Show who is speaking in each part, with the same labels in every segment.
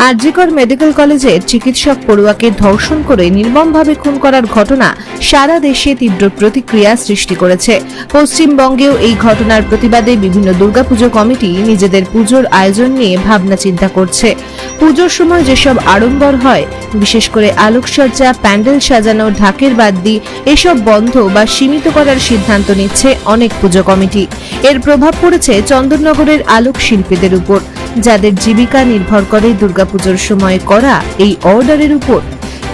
Speaker 1: RG Kar medical কলেজে চিকিৎসক পড়ুয়াকে ধর্ষণ করে নির্মমভাবে খুন করার ঘটনা সারা দেশে তীব্র প্রতিক্রিয়া সৃষ্টি করেছে। পশ্চিমবঙ্গেও এই ঘটনার প্রতিবাদে বিভিন্ন দুর্গাপুজো কমিটি নিজেদের পুজোর আয়োজন নিয়ে ভাবনা চিন্তা করছে। পুজোর সময় যেসব আড়ম্বর হয়, বিশেষ করে আলোকসজ্জা, প্যান্ডেল সাজানো, ঢাকের বাদ্যি, এসব বন্ধ বা সীমিত করার সিদ্ধান্ত নিচ্ছে অনেক পুজো কমিটি। এর প্রভাব পড়েছে চন্দননগরের আলোক শিল্পীদের উপর, যাদের জীবিকা নির্ভর করে দুর্গাপুজোর সময় করা এই অর্ডারের উপর।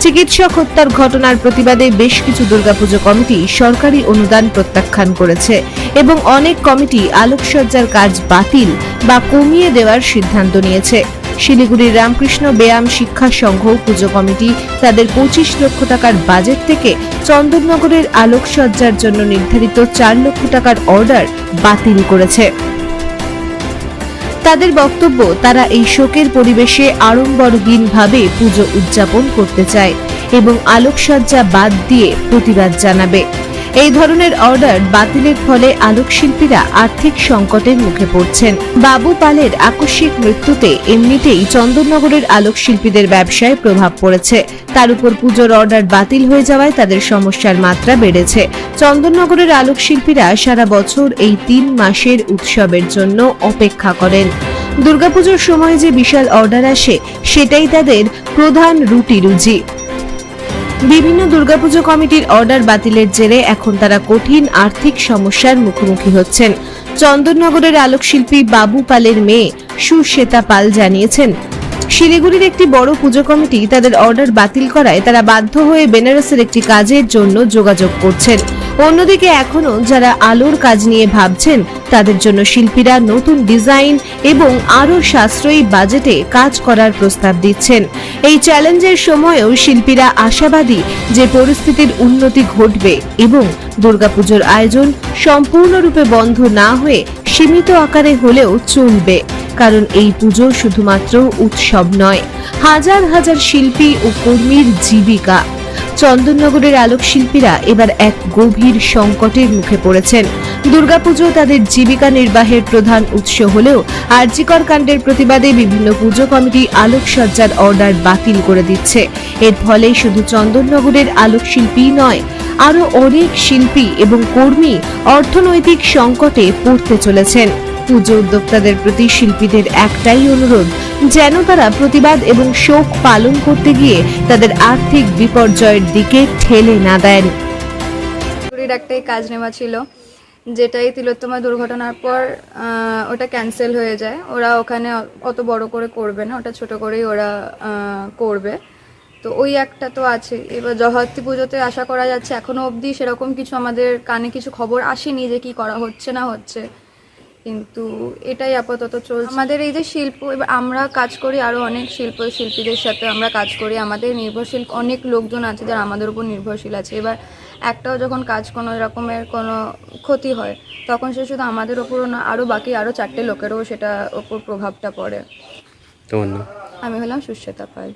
Speaker 1: চিকিৎসক হত্যার ঘটনার প্রতিবাদে বেশ কিছু দুর্গাপুজো কমিটি সরকারি অনুদান প্রত্যাখ্যান করেছে এবং অনেক কমিটি আলোকসজ্জার কাজ বাতিল বা কমিয়ে দেওয়ার সিদ্ধান্ত নিয়েছে। শিলিগুড়ির রামকৃষ্ণ ব্যায়াম শিক্ষা সংঘ পুজো কমিটি তাদের 25 লক্ষ টাকার বাজেট থেকে চন্দননগরের আলোকসজ্জার জন্য নির্ধারিত 4 লক্ষ টাকার অর্ডার বাতিল করেছে। তাদের বক্তব্য, তারা এই শোকের পরিবেশে আড়ম্বরহীনভাবে পুজো উদযাপন করতে চায় এবং আলোকসজ্জা বাদ দিয়ে প্রতিবাদ জানাবে। এই ধরনের অর্ডার বাতিলের ফলে আলোকশিল্পীরা আর্থিক সংকটের মুখে পড়ছেন। বাবু পালের আকস্মিক মৃত্যুতে এমনিতেই চন্দননগরের আলোকশিল্পীদের ব্যবসায় প্রভাব পড়েছে। তার উপর পুজোর অর্ডার বাতিল হয়ে যাওয়ায় তাদের সমস্যার মাত্রা বেড়েছে। চন্দননগরের আলোকশিল্পীরা সারা বছর এই 3 মাসের উৎসবের জন্য অপেক্ষা করেন। দুর্গাপুজোর সময় যে বিশাল অর্ডার আসে, সেটাই তাদের প্রধান রুটি রুজি। বিভিন্ন দুর্গাপুজো কমিটির অর্ডার বাতিলের জেরে এখন তারা কঠিন আর্থিক সমস্যার মুখোমুখি হচ্ছেন। চন্দননগরের আলোকশিল্পী বাবু পালের মেয়ে সুশ্বেতা পাল জানিয়েছেন, শিলিগুড়ির একটি বড় পুজো কমিটি তাদের অর্ডার বাতিল করায় তারা বাধ্য হয়ে বেনারসের একটি কাজের জন্য যোগাযোগ করছেন। অন্যদিকে এখনো যারা আলোর কাজ নিয়ে ভাবছেন, তাদের জন্য শিল্পীরা নতুন ডিজাইন এবং আরো সাশ্রয়ী বাজেটে কাজ করার প্রস্তাব দিচ্ছেন। এই চ্যালেঞ্জের সময়েও শিল্পীরা আশাবাদী যে পরিস্থিতির উন্নতি ঘটবে এবং দুর্গাপুজোর আয়োজন সম্পূর্ণরূপে বন্ধ না হয়ে সীমিত আকারে হলেও চলবে। কারণ এই পুজো শুধুমাত্র উৎসব নয়, হাজার হাজার শিল্পী ও কর্মীর জীবিকা। চন্দননগরের আলোকশিল্পীরা এবার এক গভীর সংকটের মুখে পড়েছেন। দুর্গাপুজো তাদের জীবিকা নির্বাহের প্রধান উৎস হলেও আরজিকর কাণ্ডের প্রতিবাদে বিভিন্ন পুজো কমিটি আলোকসজ্জার অর্ডার বাতিল করে দিচ্ছে। এর ফলে শুধু চন্দননগরের আলোকশিল্পী নয়, আরো অনেক শিল্পী এবং কর্মী অর্থনৈতিক সংকটে পড়তে চলেছেন। পুজো উদ্যোক্তাদের প্রতি শিল্পীদের একটাই অনুরোধ, যেন তারা প্রতিবাদ এবং শোক পালন করতে গিয়ে তাদের আর্থিক বিপর্যয়ের দিকে ঠেলে না দেন।
Speaker 2: একটাই কাজ নেওয়া ছিল, যেটাই তিলোত্তমা দুর্ঘটনার পর ওটা ক্যান্সেল হয়ে যায়। ওরা ওখানে অত বড় করে করবে না, ওটা ছোট করেই ওরা করবে। তো ওই একটা তো আছে। এবার জগদ্ধাত্রী পুজোতে আশা করা যাচ্ছে, এখনো অবধি সেরকম কিছু আমাদের কানে কিছু খবর আসেনি যে কি করা হচ্ছে না হচ্ছে, কিন্তু এটাই আপাতত চলছে। আমাদের এই যে শিল্প, এবার আমরা কাজ করি আরও অনেক শিল্পীদের সাথে আমরা কাজ করি। আমাদের নির্ভরশীল অনেক লোকজন আছে যারা আমাদের উপর নির্ভরশীল আছে। এবার একটাও যখন কাজ কোনো রকমের কোনো ক্ষতি হয়, তখন সে শুধু আমাদের ওপরও না, আরও বাকি আরও 4টে লোকেরও সেটা ওপর প্রভাবটা পড়ে।
Speaker 3: তোমার নাম?
Speaker 2: আমি হলাম সুশ্বেতা পাল।